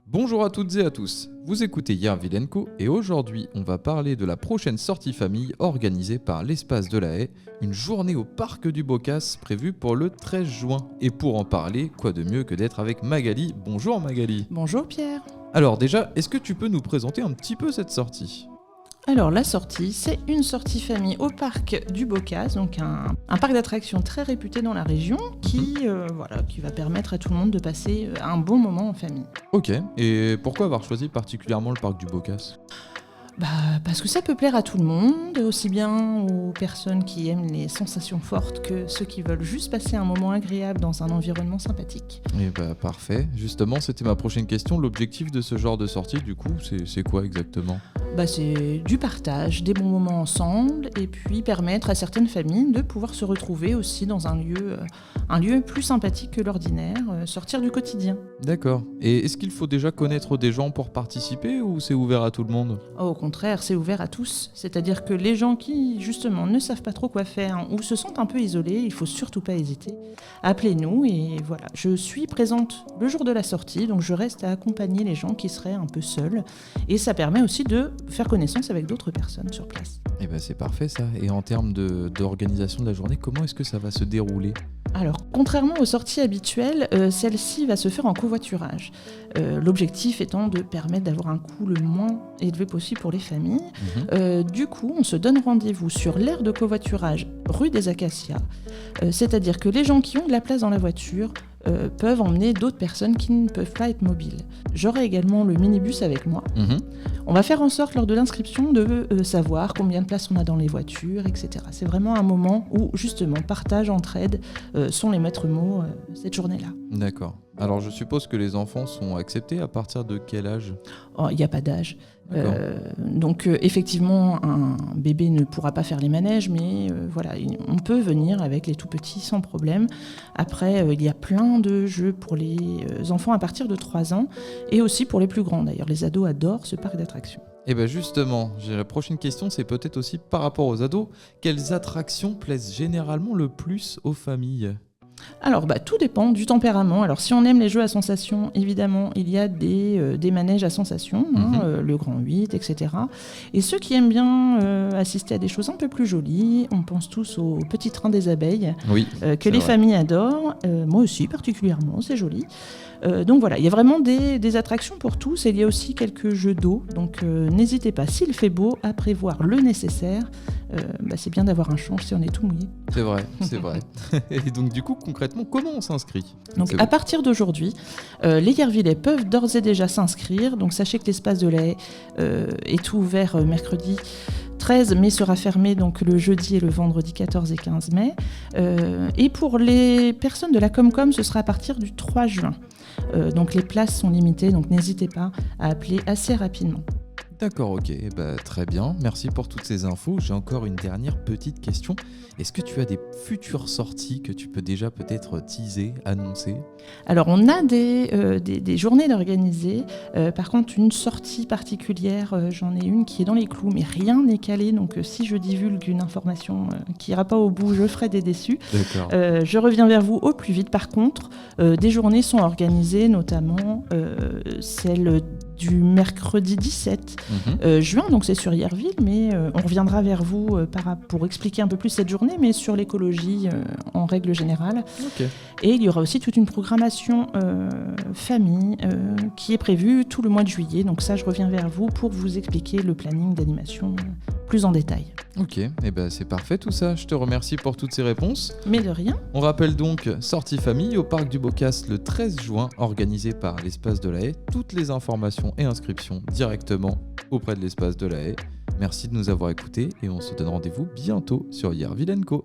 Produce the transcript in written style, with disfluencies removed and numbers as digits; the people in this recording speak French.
Bonjour à toutes et à tous, vous écoutez Yerville & Co et aujourd'hui on va parler de la prochaine sortie famille organisée par l'Espace de la Haye, une journée au Parc du Bocas prévue pour le 13 juin. Et pour en parler, quoi de mieux que d'être avec Magali. Bonjour Magali. Bonjour Pierre. Alors déjà, est-ce que tu peux nous présenter un petit peu cette sortie ? Alors la sortie, c'est une sortie famille au Parc du Bocas, donc un parc d'attractions très réputé dans la région qui va permettre à tout le monde de passer un bon moment en famille. Ok, et pourquoi avoir choisi particulièrement le Parc du Bocas ? Parce que ça peut plaire à tout le monde, aussi bien aux personnes qui aiment les sensations fortes que ceux qui veulent juste passer un moment agréable dans un environnement sympathique. Et parfait, justement c'était ma prochaine question, l'objectif de ce genre de sortie du coup c'est quoi exactement ? C'est du partage, des bons moments ensemble et puis permettre à certaines familles de pouvoir se retrouver aussi dans un lieu plus sympathique que l'ordinaire, sortir du quotidien. D'accord, et est-ce qu'il faut déjà connaître des gens pour participer ou c'est ouvert à tout le monde ? Au contraire, c'est ouvert à tous. C'est-à-dire que les gens qui, justement, ne savent pas trop quoi faire ou se sentent un peu isolés, il ne faut surtout pas hésiter. Appelez-nous et voilà. Je suis présente le jour de la sortie, donc je reste à accompagner les gens qui seraient un peu seuls. Et ça permet aussi de faire connaissance avec d'autres personnes sur place. Et c'est parfait ça. Et en termes d'organisation de la journée, comment est-ce que ça va se dérouler ? Alors, contrairement aux sorties habituelles, celle-ci va se faire en covoiturage. L'objectif étant de permettre d'avoir un coût le moins élevé possible pour les familles. Du coup, on se donne rendez-vous sur l'aire de covoiturage rue des Acacias. C'est-à-dire que les gens qui ont de la place dans la voiture peuvent emmener d'autres personnes qui ne peuvent pas être mobiles. J'aurai également le minibus avec moi. On va faire en sorte lors de l'inscription de savoir combien de places on a dans les voitures, etc. C'est vraiment un moment où justement partage, entraide sont les maîtres mots cette journée-là. D'accord. Alors je suppose que les enfants sont acceptés à partir de quel âge ? Il n'y a pas d'âge. Donc effectivement, un bébé ne pourra pas faire les manèges, mais on peut venir avec les tout petits sans problème. Après, il y a plein de jeux pour les enfants à partir de 3 ans et aussi pour les plus grands. D'ailleurs, les ados adorent ce parc d'attractions. Et justement, la prochaine question, c'est peut-être aussi par rapport aux ados. Quelles attractions plaisent généralement le plus aux familles ? Alors, tout dépend du tempérament. Alors, si on aime les jeux à sensations, évidemment, il y a des manèges à sensations, le Grand 8, etc. Et ceux qui aiment bien assister à des choses un peu plus jolies, on pense tous au Petit Train des Abeilles, que les familles adorent. Moi aussi, particulièrement, c'est joli. Donc voilà, il y a vraiment des attractions pour tous et il y a aussi quelques jeux d'eau. Donc n'hésitez pas, s'il fait beau, à prévoir le nécessaire. C'est bien d'avoir un change si on est tout mouillé. C'est vrai. Et donc du coup, concrètement, comment on s'inscrit ? Donc à partir d'aujourd'hui, les Yervillais peuvent d'ores et déjà s'inscrire. Donc sachez que l'Espace de la Haye est ouvert mercredi 13 mais sera fermé donc le jeudi et le vendredi 14 et 15 mai. Et pour les personnes de la Comcom, ce sera à partir du 3 juin. Donc les places sont limitées, donc n'hésitez pas à appeler assez rapidement. D'accord, ok, très bien, merci pour toutes ces infos. J'ai encore une dernière petite question. Est-ce que tu as des futures sorties que tu peux déjà peut-être teaser, annoncer ? Alors on a des journées d'organiser. Par contre, une sortie particulière, j'en ai une qui est dans les clous, mais rien n'est calé. Donc si je divulgue une information qui ira pas au bout, je ferai des déçus. D'accord. Je reviens vers vous au plus vite. Par contre, des journées sont organisées, notamment celle du mercredi 17 juin, donc c'est sur Yerville, mais on reviendra vers vous pour expliquer un peu plus cette journée, mais sur l'écologie en règle générale. Okay. Et il y aura aussi toute une programmation famille qui est prévue tout le mois de juillet, donc ça je reviens vers vous pour vous expliquer le planning d'animation plus en détail. Ok, c'est parfait tout ça, je te remercie pour toutes ces réponses. Mais de rien. On rappelle donc sortie famille au Parc du Bocas le 13 juin, organisée par l'Espace de la Haye. Toutes les informations et inscriptions directement auprès de l'Espace de la Haye. Merci de nous avoir écoutés et on se donne rendez-vous bientôt sur Yerville & Co.